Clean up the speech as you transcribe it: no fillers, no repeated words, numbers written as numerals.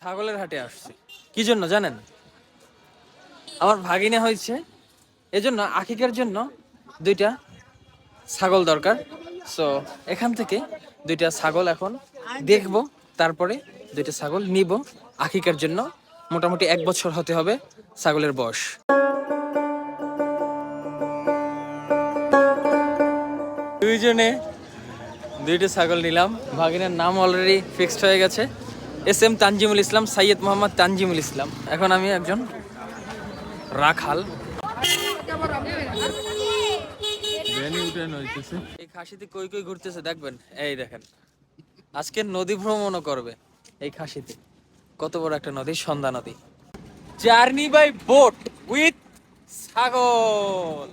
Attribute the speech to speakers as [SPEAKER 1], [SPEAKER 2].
[SPEAKER 1] ছাগলের হাটে আসছি কি জন্য জানেন? আমার ভাগিনা হয়েছে, এজন্য আকিকার জন্য 2টা ছাগল দরকার। সো এখান থেকে 2টা ছাগল এখন দেখবো, তারপরে 2টা ছাগল নিব আকিকার জন্য। মোটামুটি 1 বছর হতে হবে ছাগলের বয়স। দুইজনে 2টা ছাগল নিলাম। ভাগিনার নাম অলরেডি ফিক্সড হয়ে গেছে, SM তানজিমুল ইসলাম, সৈয়দ মোহাম্মদ তানজিমুল ইসলাম। এখন আমি একজন রাখাল। এই খাসিতে কই কই ঘুরতেছে দেখবেন, এই দেখেন। আজকে নদী ভ্রমণও করবে এই খাসিতে। কত বড় একটা নদী, সন্ধ্যা নদী। জার্নি বাই বোট উইথ ছাগল।